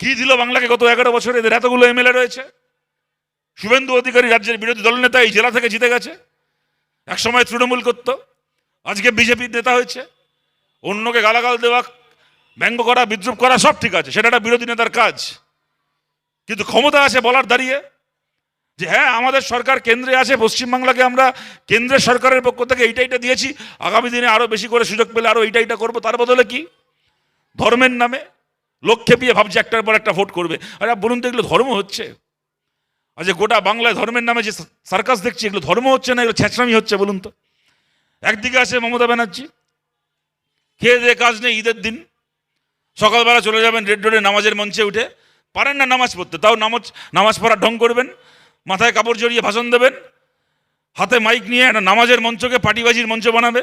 কি দিল বাংলাকে গত 11 বছরে? এদের এতগুলো এমএলএ রয়েছে। শুভেন্দু অধিকারী রাজ্যের বিরোধী দলনেতা, এই জেলা থেকে জিতে গেছে। একসময় তৃণমূল করত, আজকে বিজেপির নেতা হয়েছে। অন্যকে গালাগাল দেওয়া, ব্যঙ্গ করা, বিদ্রুপ করা সব ঠিক আছে, সেটা একটা বিরোধী নেতার কাজ। কিন্তু ক্ষমতা আছে বলার দাঁড়িয়ে যে হ্যাঁ আমাদের সরকার কেন্দ্রে আছে, পশ্চিমবাংলাকে আমরা কেন্দ্রের সরকারের পক্ষ থেকে এইটা দিয়েছি, আগামী দিনে আরো বেশি করে সুযোগ পেলে আরো এইটা করবো। তার বদলে কি ধর্মের নামে লোক খেপিয়ে ভাবছে একটার পর একটা ভোট করবে। আরে বলুন তো, এগুলো ধর্ম হচ্ছে? আজ গোটা বাংলায় ধর্মের নামে যে সার্কাস দেখছি, এগুলো ধর্ম হচ্ছে না, এগুলো ছেঁচড়ামি হচ্ছে বলুন তো? একদিকে আছে মমতা ব্যানার্জি, খেয়ে দিয়ে কাজ নেই, ঈদের দিন সকালবেলা চলে যাবেন রেড রোডে নামাজের মঞ্চে উঠে, পারেন না নামাজ পড়তে, তাও নামাজ পড়ার ঢং করবেন, মাথায় কাপড় জড়িয়ে ভাষণ দেবেন, হাতে মাইক নিয়ে একটা নামাজের মঞ্চকে পাটিবাজির মঞ্চ বানাবে,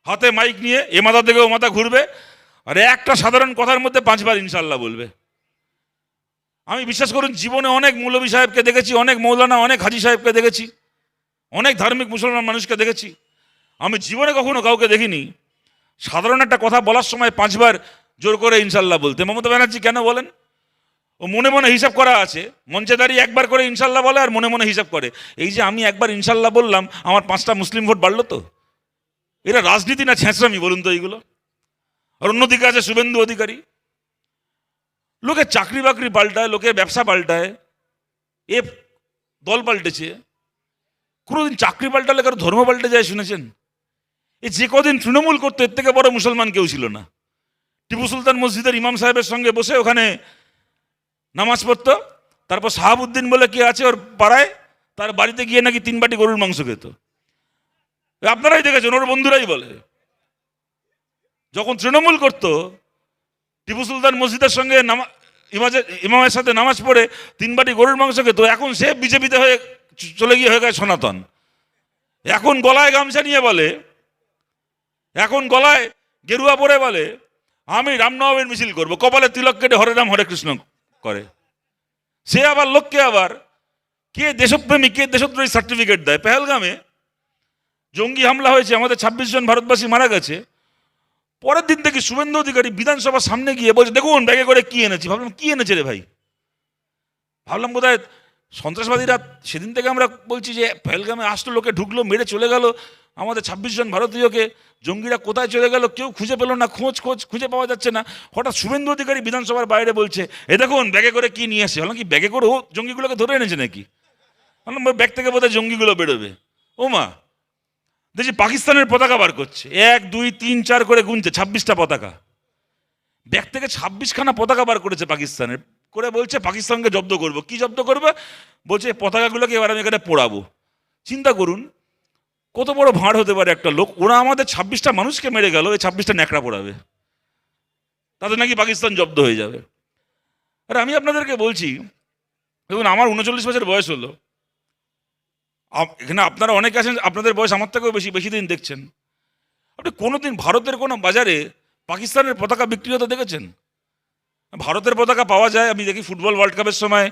হাতে মাইক নিয়ে এ মাথা থেকে ও মাথা ঘুরবে, আর একটা সাধারণ কথার মধ্যে 5 বার ইনশাল্লাহ বলবে। আমি বিশ্বাস করুন, জীবনে অনেক মৌলভী সাহেবকে দেখেছি, অনেক মৌলানা, অনেক হাজি সাহেবকে দেখেছি, অনেক ধার্মিক মুসলমান মানুষকে দেখেছি। আমি জীবনে কখনো কাউকে দেখিনি সাধারণ একটা কথা বলার সময় 5 বার জোর করে ইনশাল্লাহ বলতে। মমতা ব্যানার্জি কেন বলেন? ও মনে মনে হিসাব করা আছে, মঞ্চে দাঁড়িয়ে একবার করে ইনশাল্লাহ বলে আর মনে মনে হিসাব করে, এই যে আমি একবার ইনশাল্লাহ বললাম, আমার 5টা মুসলিম ভোট বাড়লো তো। এরা রাজনীতি না ছেঁচড়ামি বলুন তো এইগুলো? আর অন্যদিকে আছে শুভেন্দু অধিকারী, লোকে চাকরি বাকরি পাল্টায়, লোকে ব্যবসা পাল্টায়, এ দল পাল্টেছে। কোনোদিন চাকরি পাল্টালে কারো ধর্ম পাল্টে যায় শুনেছেন? এ যে কদিন তৃণমূল করতো, এর থেকে বড় মুসলমান কেউ ছিল না। টিপু সুলতান মসজিদের ইমাম সাহেবের সঙ্গে বসে ওখানে নামাজ পড়তো, তারপর শাহাবুদ্দিন বলে কে আছে ওর পাড়ায়, তার বাড়িতে গিয়ে নাকি 3 বাটি গরুর মাংস খেত। আপনারাই দেখেছেন, ওর বন্ধুরাই বলে। যখন তৃণমূল করতো, টিপু সুলতান মসজিদের সঙ্গে ইমামের সাথে নামাজ পড়ে 3 বাটি গরুর মাংস খেত। এখন সে বিজেপিতে হয়ে চলে গিয়ে হয়ে গেছে সনাতন। এখন গলায় গামছা নিয়ে বলে, এখন গলায় গেরুয়া পরে বলে আমি রামনবমীর মিছিল করব, কপালে তিলক কেটে হরে রাম হরে কৃষ্ণ করে। সে আবার লোককে আবার কে দেশপ্রেমী কে দেশদ্রোহী সার্টিফিকেট দেয়। পেহেলগামে জঙ্গি হামলা হয়েছে, আমাদের 26 জন ভারতবাসী মারা গেছে। পরের দিন থেকে শুভেন্দু অধিকারী বিধানসভার সামনে গিয়ে বলছে দেখুন ব্যাগে করে কি এনেছি। ভাবলাম কি এনেছে রে ভাই? ভাবলাম বোধহয় সন্ত্রাসবাদীরা। সেদিন থেকে আমরা বলছি যে পেহেলগামে আসলো, লোকে ঢুকলো, মেরে চলে গেল আমাদের 26 জন ভারতীয়কে। জঙ্গিরা কোথায় চলে গেল কেউ খুঁজে পেল না, খুঁজে পাওয়া যাচ্ছে না। হঠাৎ শুভেন্দু অধিকারী বিধানসভার বাইরে বলছে এ দেখুন ব্যাগে করে কি নিয়ে আসে। বললাম কি ব্যাগে করে ও জঙ্গিগুলোকে ধরে এনেছে নাকি? বললাম ব্যাগ থেকে বোধহয় জঙ্গিগুলো বেরোবে। ও মা, দেখছি পাকিস্তানের পতাকা বার করছে, 1 2 3 4 করে গুনছে, 26টা পতাকা। ব্যাগ থেকে 26খানা পতাকা বার করেছে পাকিস্তানের, করে বলছে পাকিস্তানকে জব্দ করব। কি জব্দ করবে? বলছে পতাকাগুলোকে এবার আমি এখানে পোড়াবো। চিন্তা করুন কত বড় ভাঁড় হতে পারে একটা লোক। ওরা আমাদের 26টা মানুষকে মেরে গেল, এই 26টা ন্যাকড়া পোড়াবে, তাতে নাকি পাকিস্তান জব্দ হয়ে যাবে। আর আমি আপনাদেরকে বলছি, দেখুন আমার 39 বছর বয়স হলো। এখানে আপনারা অনেকে আছেন, আপনাদের বয়স আমার থেকেও বেশি দিন দেখছেন। আপনি কোনোদিন ভারতের কোনো বাজারে পাকিস্তানের পতাকা বিক্রি হতে দেখেছেন? ভারতের পতাকা পাওয়া যায়, আমি দেখি ফুটবল ওয়ার্ল্ড কাপের সময়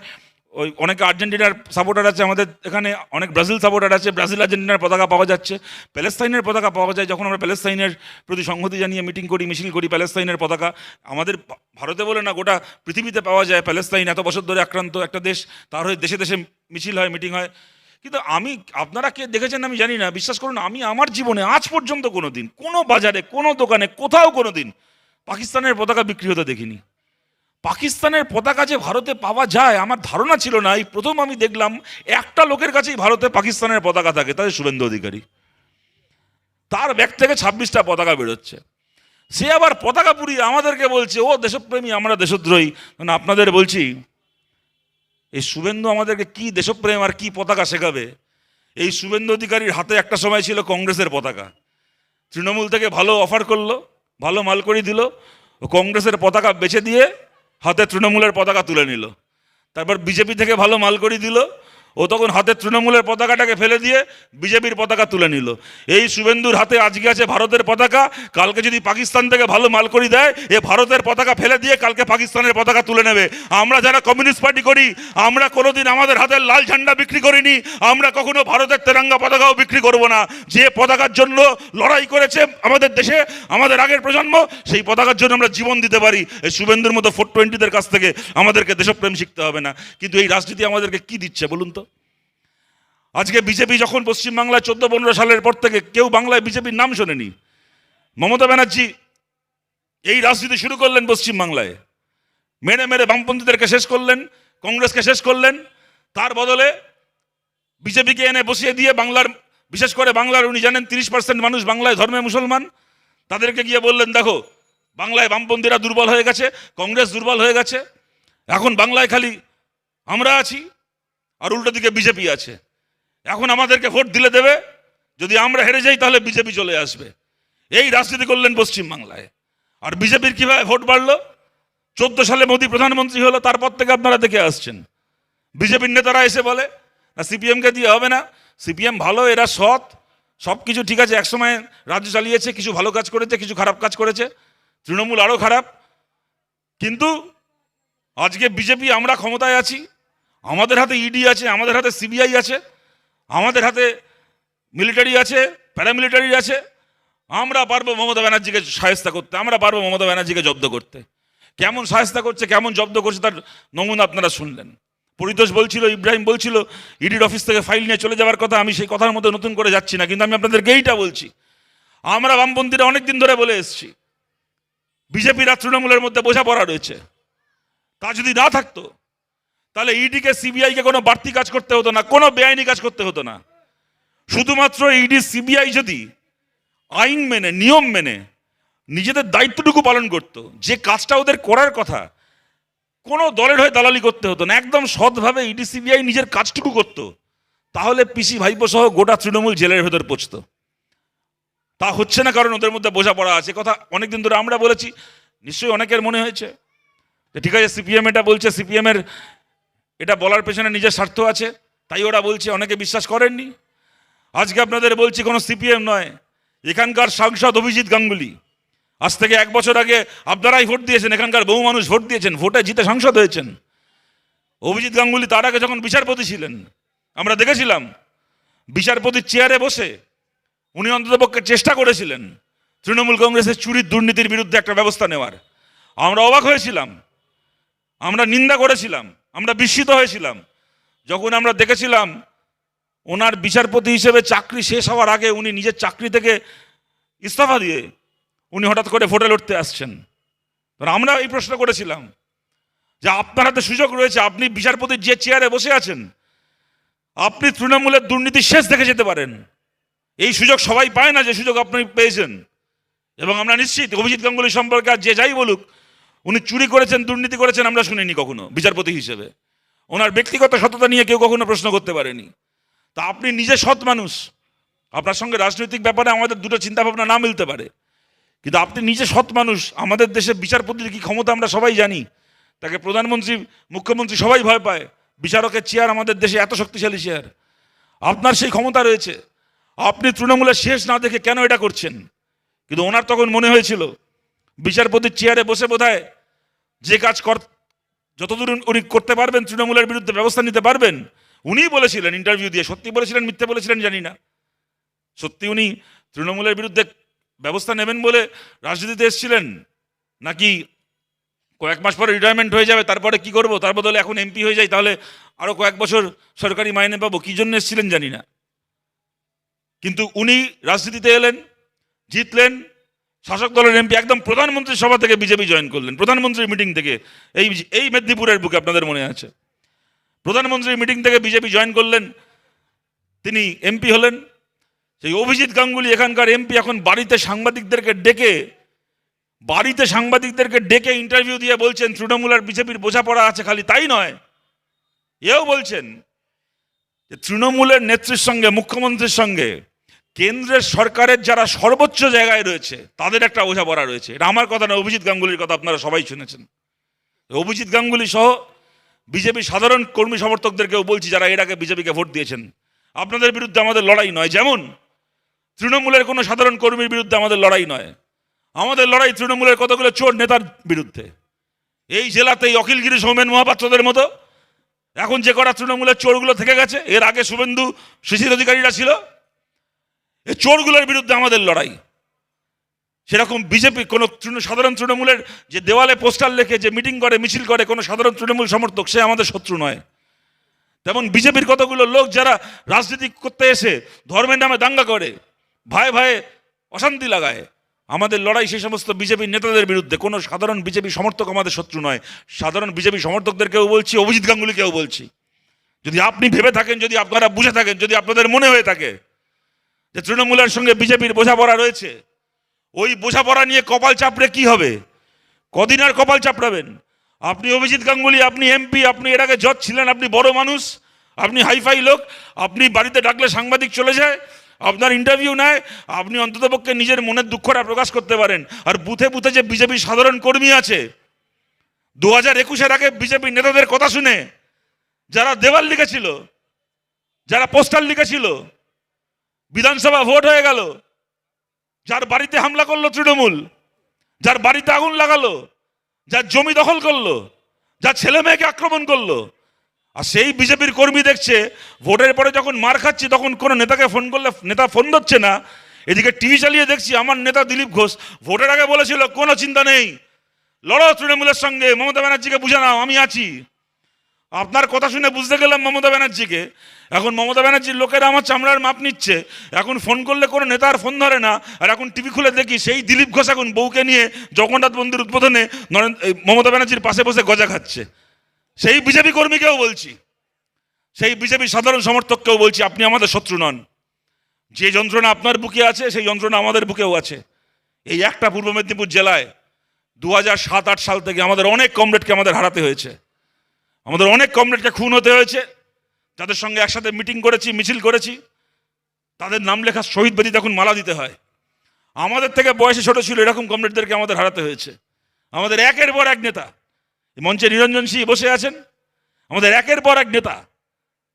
ওই অনেকে আর্জেন্টিনার সাপোর্টার আছে আমাদের এখানে, অনেক ব্রাজিল সাপোর্টার আছে, ব্রাজিল আর্জেন্টিনার পতাকা পাওয়া যাচ্ছে, প্যালেস্তাইনের পতাকা পাওয়া যায়। যখন আমরা প্যালেস্তাইনের প্রতি সংহতি জানিয়ে মিটিং করি, মিছিল করি, প্যালেস্তাইনের পতাকা আমাদের ভারতে বলে না গোটা পৃথিবীতে পাওয়া যায়। প্যালেস্তাইন এত বছর ধরে আক্রান্ত একটা দেশ, তার হয়ে দেশে দেশে মিছিল হয়, মিটিং হয়। কিন্তু আপনারা কে দেখেছেন আমি জানি না, বিশ্বাস করুন আমি আমার জীবনে আজ পর্যন্ত কোনো দিন কোনো বাজারে কোনো দোকানে কোথাও কোনো দিন পাকিস্তানের পতাকা বিক্রি হতে দেখিনি। পাকিস্তানের পতাকা যে ভারতে পাওয়া যায় আমার ধারণা ছিল না। এই প্রথম আমি দেখলাম একটা লোকের কাছেই ভারতে পাকিস্তানের পতাকা থাকে, তাদের শুভেন্দু অধিকারী। তার ব্যাগ থেকে 26টা পতাকা বেরোচ্ছে। সে আবার পতাকা পুড়িয়ে আমাদেরকে বলছে ও দেশপ্রেমী, আমরা দেশদ্রোহী। মানে আপনাদের বলছি, এই শুভেন্দু আমাদেরকে কি দেশপ্রেম আর কি পতাকা শেখাবে? এই শুভেন্দু অধিকারীর হাতে একটা সময় ছিল কংগ্রেসের পতাকা। তৃণমূল থেকে ভালো অফার করলো, ভালো মাল করে দিল, কংগ্রেসের পতাকা বেচে দিয়ে হাতে তৃণমূলের পতাকা তুলে নিল। তারপর বিজেপি থেকে ভালো মাল করে দিল, ও তখন হাতে তৃণমূলের পতাকাটাকে ফেলে দিয়ে বিজেপির পতাকা তুলে নিল। এই শুভেন্দুর হাতে আজকে আছে ভারতের পতাকা, কালকে যদি পাকিস্তান থেকে ভালো মাল করি দেয়, এ ভারতের পতাকা ফেলে দিয়ে কালকে পাকিস্তানের পতাকা তুলে নেবে। আমরা যারা কমিউনিস্ট পার্টি করি, আমরা কোনোদিন আমাদের হাতের লাল ঝান্ডা বিক্রি করিনি, আমরা কখনো ভারতের তেরঙ্গা পতাকাও বিক্রি করব না। যে পতাকার জন্য লড়াই করেছে আমাদের দেশে আমাদের আগের প্রজন্ম, সেই পতাকার জন্য আমরা জীবন দিতে পারি। এই শুভেন্দুর মতো 420-দের কাছ থেকে আমাদেরকে দেশপ্রেম শিখতে হবে না। কিন্তু এই রাজনীতি আমাদেরকে কি দিচ্ছে বলুন তো? আজকে বিজেপি যখন পশ্চিমবাংলায় 14-15 সালের পর থেকে কেউ বাংলায় বিজেপির নাম শোনেনি, মমতা ব্যানার্জি এই রাজনীতি শুরু করলেন পশ্চিমবাংলায়, মেরে মেরে বামপন্থীদেরকে শেষ করলেন, কংগ্রেসকে শেষ করলেন। তার বদলে বিজেপিকে এনে বসিয়ে দিয়ে বাংলার, বিশেষ করে বাংলার, উনি জানেন 30% মানুষ বাংলায় ধর্মে মুসলমান, তাদেরকে গিয়ে বললেন দেখো বাংলায় বামপন্থীরা দুর্বল হয়ে গেছে, কংগ্রেস দুর্বল হয়ে গেছে, এখন বাংলায় খালি আমরা আছি আর উল্টো দিকে বিজেপি আছে, এখন আমাদেরকে ভোট দিলে দেবে, যদি আমরা হেরে যাই তাহলে বিজেপি চলে আসবে। এই রাজনীতি করলেন পশ্চিমবাংলায়। আর বিজেপির কিভাবে ভোট বাড়লো? 14 সালে মোদী প্রধানমন্ত্রী হলো, তারপর থেকে আপনারা দেখে আসছেন বিজেপির নেতারা এসে বলে না সিপিএমকে দিয়ে হবে না, সিপিএম ভালো, এরা সৎ, সব কিছু ঠিক আছে, একসময় রাজ্য চালিয়েছে, কিছু ভালো কাজ করেছে, কিছু খারাপ কাজ করেছে, তৃণমূল আরও খারাপ। কিন্তু আজকে বিজেপি, আমরা ক্ষমতায় আছি, আমাদের হাতে ইডি আছে, আমাদের হাতে সিবিআই আছে, আমাদের হাতে মিলিটারি আছে, প্যারামিলিটারি আছে, আমরা পারবো মমতা ব্যানার্জিকে সাহায্য করতে, আমরা পারবো মমতা ব্যানার্জিকে জব্দ করতে। কেমন সাহায্য করছে, কেমন জব্দ করছে তার নমুনা আপনারা শুনলেন। পরিতোষ বলছিল, ইব্রাহিম বলছিল ইডির অফিস থেকে ফাইল নিয়ে চলে যাওয়ার কথা, আমি সেই কথার মধ্যে নতুন করে যাচ্ছি না, কিন্তু আমি আপনাদেরকে এইটা বলছি, আমরা বামপন্থীরা অনেকদিন ধরে বলে এসেছি বিজেপির আর তৃণমূলের মধ্যে বোঝাপড়া রয়েছে। তা যদি না থাকতো তাহলে ইডিকে সিবিআইকে কোনো বাড়তি কাজ করতে হতো না, কোনো বেআইনি কাজ করতে হতো না। শুধুমাত্র ইডি সিবিআই যদি আইন মেনে, নিয়ম মেনে নিজেদের দায়িত্বটুকু পালন করত, যে কাজটা ওদের করার কথা, কোনো দলের হয়ে দালালি করতে হতো না, একদম সৎভাবে ইডি সিবিআই নিজের কাজটুকু করত, তাহলে পিসি ভাইপো সহ গোটা তৃণমূল জেলের ভেতর পৌঁছত। তা হচ্ছে না, কারণ ওদের মধ্যে বোঝাপড়া আছে। কথা অনেকদিন ধরে আমরা বলেছি, নিশ্চয়ই অনেকের মনে হয়েছে যে ঠিক আছে সিপিএম এটা বলছে, সিপিএমের এটা বলার পেছনে নিজের স্বার্থ আছে, তাই ওরা বলছে, অনেকে বিশ্বাস করেননি। আজকে আপনাদের বলছি কোনো সিপিএম নয়, এখানকার সাংসদ অভিজিৎ গাঙ্গুলি, আজ থেকে 1 বছর আগে আপনারাই ভোট দিয়েছেন, এখানকার বহু মানুষ ভোট দিয়েছেন, ভোটে জিতে সাংসদ হয়েছেন। অভিজিৎ গাঙ্গুলি তার আগে যখন বিচারপতি ছিলেন, আমরা দেখেছিলাম বিচারপতির চেয়ারে বসে উনি অন্ততপক্ষে চেষ্টা করেছিলেন তৃণমূল কংগ্রেসের চুরির দুর্নীতির বিরুদ্ধে একটা ব্যবস্থা নেওয়ার। আমরা অবাক হয়েছিলাম, আমরা নিন্দা করেছিলাম, আমরা বিস্মিত হয়েছিলাম যখন আমরা দেখেছিলাম ওনার বিচারপতি হিসেবে চাকরি শেষ হওয়ার আগে উনি নিজের চাকরি থেকে ইস্তফা দিয়ে উনি হঠাৎ করে ভোটে লড়তে আসছেন। আমরা এই প্রশ্ন করেছিলাম যে আপনার হাতে সুযোগ রয়েছে, আপনি বিচারপতির যে চেয়ারে বসে আছেন, আপনি তৃণমূলের দুর্নীতি শেষ দেখে যেতে পারেন। এই সুযোগ সবাই পায় না, যে সুযোগ আপনি পেয়েছেন। এবং আমরা নিশ্চিত অভিজিৎ গাঙ্গুলি সম্পর্কে আর যে যাই বলুক, উনি চুরি করেছেন, দুর্নীতি করেছেন আমরা শুনিনি কখনো বিচারপতি হিসেবে। ওনার ব্যক্তিগত সততা নিয়ে কেউ কখনো প্রশ্ন করতে পারেনি। তা আপনি নিজে সৎ মানুষ, আপনার সঙ্গে রাজনৈতিক ব্যাপারে আমাদের দুটো চিন্তাভাবনা না মিলতে পারে, কিন্তু আপনি নিজে সৎ মানুষ। আমাদের দেশে বিচারপতির কি ক্ষমতা আমরা সবাই জানি, তাকে প্রধানমন্ত্রী, মুখ্যমন্ত্রী সবাই ভয় পায়। বিচারকের চেয়ার আমাদের দেশে এত শক্তিশালী চেয়ার, আপনার সেই ক্ষমতা রয়েছে, আপনি তৃণমূলের শেষ না দেখে কেন এটা করছেন? কিন্তু ওনার তখন মনে হয়েছিল বিচারপতির চেয়ারে বসে বোধহয় যে কাজ যতদূর উনি করতে পারবেন, তৃণমূলের বিরুদ্ধে ব্যবস্থা নিতে পারবেন। উনিই বলেছিলেন ইন্টারভিউ দিয়ে, সত্যি বলেছিলেন মিথ্যে বলেছিলেন জানি না, সত্যি উনি তৃণমূলের বিরুদ্ধে ব্যবস্থা নেবেন বলে রাজনীতিতে এসেছিলেন, নাকি কয়েক মাস পরে রিটায়ারমেন্ট হয়ে যাবে তারপরে কি করব, তার বদলে এখন এমপি হয়ে যাই তাহলে আরও কয়েক বছর সরকারি মাইনে পাবো, কী জন্য এসেছিলেন জানি না। কিন্তু উনি রাজনীতিতে এলেন, জিতলেন, শাসক দলের এমপি, একদম প্রধানমন্ত্রীর সভা থেকে বিজেপি জয়েন করলেন, প্রধানমন্ত্রীর মিটিং থেকে। এই মেদিনীপুরের বুকে আপনাদের মনে আছে, প্রধানমন্ত্রীর মিটিং থেকে বিজেপি জয়েন করলেন, তিনি এমপি হলেন। সেই অভিজিৎ গাঙ্গুলি এখানকার এমপি এখন বাড়িতে সাংবাদিকদেরকে ডেকে ইন্টারভিউ দিয়ে বলছেন তৃণমূল আর বিজেপির বোঝাপড়া আছে। খালি তাই নয়, এও বলছেন যে তৃণমূলের নেত্রীর সঙ্গে, মুখ্যমন্ত্রীর সঙ্গে কেন্দ্রের সরকারের যারা সর্বোচ্চ জায়গায় রয়েছে তাদের একটা বোঝাপড়া রয়েছে। এটা আমার কথা না, অভিজিৎ গাঙ্গুলির কথা, আপনারা সবাই শুনেছেন। অভিজিৎ গাঙ্গুলি সহ বিজেপি সাধারণ কর্মী সমর্থকদেরকেও বলছি, যারা এর আগে বিজেপিকে ভোট দিয়েছেন, আপনাদের বিরুদ্ধে আমাদের লড়াই নয়। যেমন তৃণমূলের কোনো সাধারণ কর্মীর বিরুদ্ধে আমাদের লড়াই নয়, আমাদের লড়াই তৃণমূলের কতগুলো চোর নেতার বিরুদ্ধে। এই জেলাতেই অখিলগিরি সৌমেন মহাপাত্রদের মতো এখন যে কটা তৃণমূলের চোরগুলো থেকে গেছে, এর আগে শুভেন্দু শিশির অধিকারীরা ছিল, এই চোরগুলোর বিরুদ্ধে আমাদের লড়াই। সেরকম বিজেপি কোনো সাধারণ তৃণমূলের যে দেওয়ালে পোস্টার লেখে যে মিটিং করে মিছিল করে কোনো সাধারণ তৃণমূল সমর্থক, সে আমাদের শত্রু নয়। তেমন বিজেপির কতগুলো লোক যারা রাজনীতি করতে এসে ধর্মের নামে দাঙ্গা করে, ভাই ভাই অশান্তি লাগায়, আমাদের লড়াই সেই সমস্ত বিজেপির নেতাদের বিরুদ্ধে। কোনো সাধারণ বিজেপি সমর্থক আমাদের শত্রু নয়। সাধারণ বিজেপি সমর্থকদেরকেও বলছি, অভিজিৎ গাঙ্গুলিকেও বলছি, যদি আপনি ভেবে থাকেন, যদি আপনারা বুঝে থাকেন, যদি আপনাদের মনে হয়ে থাকে যে তৃণমূলের সঙ্গে বিজেপির বোঝাপড়া রয়েছে, ওই বোঝাপড়া নিয়ে কপাল চাপড়ে কি হবে? কদিন আর কপাল চাপড়াবেন? আপনি অভিজিৎ গাঙ্গুলি, আপনি এমপি, আপনি এর আগে জজ ছিলেন, আপনি বড় মানুষ, আপনি হাইফাই লোক, আপনি বাড়িতে ডাকলে সাংবাদিক চলে যায়, আপনার ইন্টারভিউ নেয়, আপনি অন্ততপক্ষে নিজের মনের দুঃখটা প্রকাশ করতে পারেন। আর বুথে বুথে যে বিজেপির সাধারণ কর্মী আছে, 2021-এর আগে বিজেপির নেতাদের কথা শুনে যারা দেওয়াল লিখেছিল, যারা পোস্টার লিখেছিল, বিধানসভা ভোট হয়ে গেল, যার বাড়িতে হামলা করলো তৃণমূল, যার বাড়িতে আগুন লাগালো, যার জমি দখল করলো, যার ছেলে মেয়েকে আক্রমণ করলো, আর সেই বিজেপির কর্মী দেখছে ভোটের পরে যখন মার খাচ্ছি তখন কোনো নেতাকে ফোন করলে নেতা ফোন ধরছে না। এদিকে টিভি চালিয়ে দেখছি আমার নেতা দিলীপ ঘোষ ভোটের আগে বলেছিল কোনো চিন্তা নেই, লড়ো তৃণমূলের সঙ্গে, মমতা ব্যানার্জিকে বুঝে নাও, আমি আছি। আপনার কথা শুনে বুঝতে গেলাম মমতা ব্যানার্জিকে। এখন মমতা ব্যানার্জির লোকেরা আমার চামড়ার মাপ নিচ্ছে, এখন ফোন করলে কোনো নেতার ফোন ধরে না। আর এখন টিভি খুলে দেখি সেই দিলীপ ঘোষ এখন বউকে নিয়ে জগন্নাথ মন্দির উদ্বোধনে মমতা ব্যানার্জির পাশে বসে গজা খাচ্ছে। সেই বিজেপি কর্মীকেও বলছি, সেই বিজেপি সাধারণ সমর্থককেও বলছি, আপনি আমাদের শত্রু নন। যে যন্ত্রণা আপনার বুকে আছে সেই যন্ত্রণা আমাদের বুকেও আছে। এই একটা পূর্ব মেদিনীপুর জেলায় 2007-8 সাল থেকে আমাদের অনেক কমরেডকে আমাদের হারাতে হয়েছে, আমাদের অনেক কমরেডকে খুন হতে হয়েছে। যাদের সঙ্গে একসাথে মিটিং করেছি, মিছিল করেছি, তাদের নাম লেখা শহীদ বেদিতে এখন মালা দিতে হয়। আমাদের থেকে বয়সে ছোট ছিল এরকম কমরেডদেরকে আমাদের হারাতে হয়েছে। আমাদের একের পর এক নেতা, মঞ্চে নিরঞ্জন সিং বসে আছেন, আমাদের একের পর এক নেতা,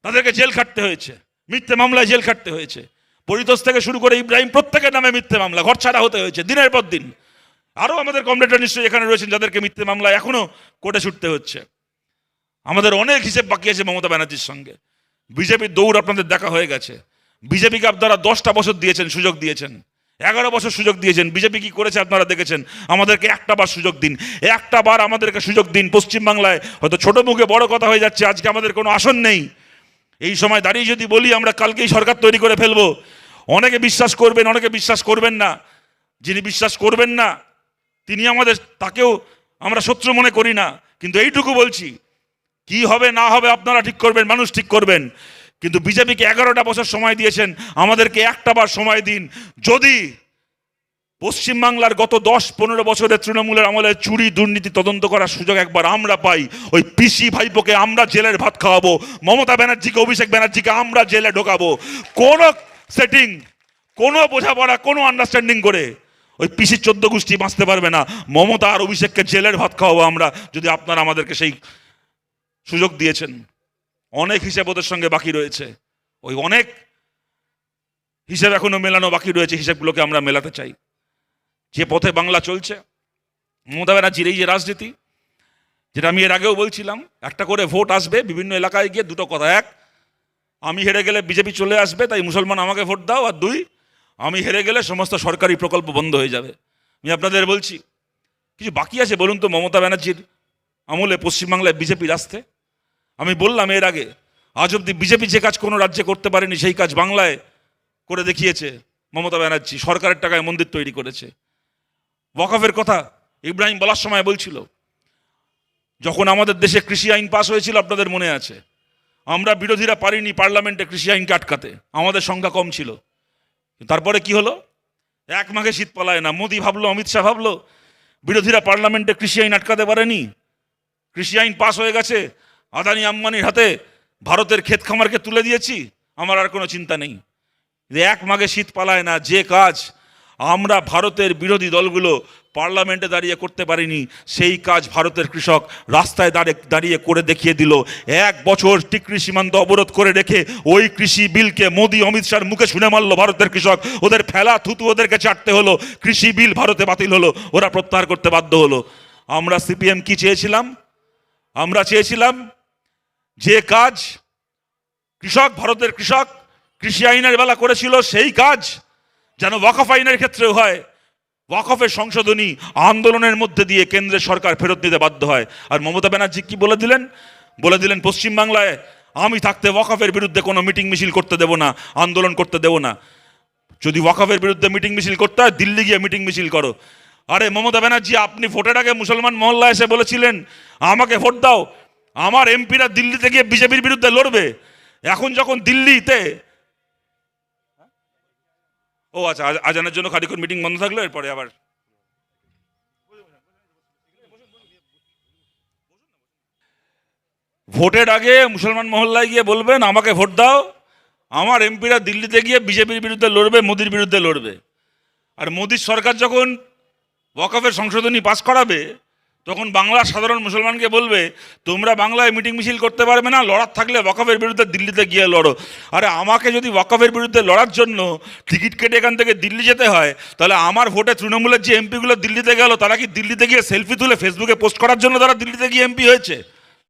তাদেরকে জেল খাটতে হয়েছে, মিথ্যে মামলায় জেল খাটতে হয়েছে। পরিতোষ থেকে শুরু করে ইব্রাহিম, প্রত্যেকের নামে মিথ্যে মামলা, ঘরছাড়া হতে হয়েছে দিনের পর দিন। আরও আমাদের কমরেডরা নিশ্চয়ই এখানে রয়েছেন যাদেরকে মিথ্যে মামলায় এখনো কোর্টে ছুটতে হচ্ছে। আমাদের অনেক হিসেব বাকি আছে মমতা ব্যানার্জির সঙ্গে। বিজেপির দৌড় আপনাদের দেখা হয়ে গেছে। বিজেপিকে আপনারা 10টা বছর দিয়েছেন, সুযোগ দিয়েছেন, 11 বছর সুযোগ দিয়েছেন। বিজেপি কি করেছে আপনারা দেখেছেন। আমাদেরকে একটা বার সুযোগ দিন, একটা বার আমাদেরকে সুযোগ দিন। পশ্চিমবাংলায় হয়তো ছোট মুখে বড় কথা হয়ে যাচ্ছে, আজকে আমাদের কোনো আসন নেই। এই সময় দাঁড়িয়ে যদি বলি আমরা কালকেই সরকার তৈরি করে ফেলবো, অনেকে বিশ্বাস করবেন, অনেকে বিশ্বাস করবেন না। যিনি বিশ্বাস করবেন না তিনি আমাদের, তাকেও আমরা শত্রু মনে করি না। কিন্তু এইটুকু বলছি, কি হবে না হবে আপনারা ঠিক করবেন, মানুষ ঠিক করবেন। কিন্তু বিজেপিকে 11টা বছর সময় দিয়েছেন, আমাদেরকে একটা বার সময় দিন। যদি পশ্চিমবাংলার গত 10-15 বছরের তৃণমূলের আমলে চুরি দুর্নীতি তদন্ত করার সুযোগ একবার আমরা পাই, ওই পিসি ভাইপোকে আমরা জেলের ভাত খাওয়াবো, মমতা ব্যানার্জিকে, অভিষেক ব্যানার্জিকে আমরা জেলে ঢোকাবো। কোনো সেটিং, কোনো বোঝাপড়া, কোনো আন্ডারস্ট্যান্ডিং করে ওই পিসির 14 গোষ্ঠী বাঁচতে পারবে না। মমতা আর অভিষেককে জেলের ভাত খাওয়াবো আমরা, যদি আপনারা আমাদেরকে সেই সুযোগ দিয়েছেন। অনেক হিসেব ওদের সঙ্গে বাকি রয়েছে, ওই অনেক হিসেব এখনো মেলানো বাকি রয়েছে, হিসেবগুলোকে আমরা মেলাতে চাই। যে পথে বাংলা চলছে, মমতা ব্যানার্জির এই যে রাজনীতি, যেটা আমি এর আগেও বলছিলাম, একটা করে ভোট আসবে বিভিন্ন এলাকায় গিয়ে, দুটো কথা, এক, আমি হেরে গেলে বিজেপি চলে আসবে তাই মুসলমান আমাকে ভোট দাও, আর 2, আমি হেরে গেলে সমস্ত সরকারি প্রকল্প বন্ধ হয়ে যাবে। আমি আপনাদের বলছি, কিছু বাকি আছে বলুন তো মমতা ব্যানার্জির আমলে পশ্চিমবাংলায় বিজেপির আসতে? আমি বললাম এর আগে, আজ অব্দি বিজেপি যে কাজ কোনো রাজ্যে করতে পারেনি সেই কাজ বাংলায় করে দেখিয়েছে মমতা ব্যানার্জি। সরকারের টাকায় মন্দির তৈরি করেছে। ওয়াকফের কথা ইব্রাহিম বলার সময় বলছিল, যখন আমাদের দেশে কৃষি আইন পাস হয়েছিল আপনাদের মনে আছে, আমরা বিরোধীরা পারিনি পার্লামেন্টে কৃষি আইনকে আটকাতে, আমাদের সংখ্যা কম ছিল। তারপরে কি হলো? 1 মাঘে শীত পালায় না। মোদি ভাবলো, অমিত শাহ ভাবলো বিরোধীরা পার্লামেন্টে কৃষি আইন আটকাতে পারেনি, কৃষি আইন পাস হয়ে গেছে, আদানি আম্বানির হাতে ভারতের ক্ষেত খামারকে তুলে দিয়েছি, আমার আর কোনো চিন্তা নেই। 1 মাঘে শীত পালায় না। যে কাজ আমরা ভারতের বিরোধী দলগুলো পার্লামেন্টে দাঁড়িয়ে করতে পারিনি, সেই কাজ ভারতের কৃষক রাস্তায় দাঁড়িয়ে করে দেখিয়ে দিল। 1 বছর টিকরি সীমান্ত অবরোধ করে রেখে ওই কৃষি বিলকে মোদি অমিত শাহর মুখে শুনে মারলো ভারতের কৃষক। ওদের ফেলা থুতু ওদেরকে চাটতে হলো, কৃষি বিল ভারতে বাতিল হলো, ওরা প্রত্যাহার করতে বাধ্য হলো। আমরা সিপিএম কি চেয়েছিলাম? আমরা চেয়েছিলাম যে কাজ কৃষক, ভারতের কৃষক কৃষি আইনের বেলা করেছিল, সেই কাজ যেন ওয়াকফ আইনের ক্ষেত্রেও হয়। ওয়াকফের সংশোধনী আন্দোলনের মধ্যে দিয়ে কেন্দ্রের সরকার ফেরত নিতে বাধ্য হয়। আর মমতা ব্যানার্জি কি বলে দিলেন? বলে দিলেন পশ্চিমবাংলায় আমি থাকতে ওয়াকফের বিরুদ্ধে কোনো মিটিং মিছিল করতে দেব না, আন্দোলন করতে দেব না। যদি ওয়াকফের বিরুদ্ধে মিটিং মিছিল করতে হয়, দিল্লি গিয়ে মিটিং মিছিল করো। আরে মমতা ব্যানার্জি, আপনি ভোটের আগে মুসলমান মহল্লা এসে বলেছিলেন আমাকে ভোট দাও, আমার এমপিরা দিল্লিতে গিয়ে বিজেপির বিরুদ্ধে লড়বে। এখন যখন দিল্লিতে আচ্ছা, আজানের জন্য খানিকক্ষণ মিটিং বন্ধ থাকলো, এরপরে আবার ভোটের আগে মুসলমান মহল্লায় গিয়ে বলবেন আমাকে ভোট দাও, আমার এমপিরা দিল্লিতে গিয়ে বিজেপির বিরুদ্ধে লড়বে, মোদির বিরুদ্ধে লড়বে। আর মোদির সরকার যখন ওয়াকফের সংশোধনী পাস করাবে, তখন বাংলার সাধারণ মুসলমানকে বলবে তোমরা বাংলায় মিটিং মিছিল করতে পারবে না, লড়ার থাকলে ওয়াকফের বিরুদ্ধে দিল্লিতে গিয়ে লড়ো। আরে আমাকে যদি ওয়াকফের বিরুদ্ধে লড়ার জন্য টিকিট কেটে এখান থেকে দিল্লি যেতে হয়, তাহলে আমার ভোটে তৃণমূলের যে এমপিগুলো দিল্লিতে গেল, তারা কি দিল্লিতে গিয়ে সেলফি তুলে ফেসবুকে পোস্ট করার জন্য তারা দিল্লিতে গিয়ে এমপি হয়েছে?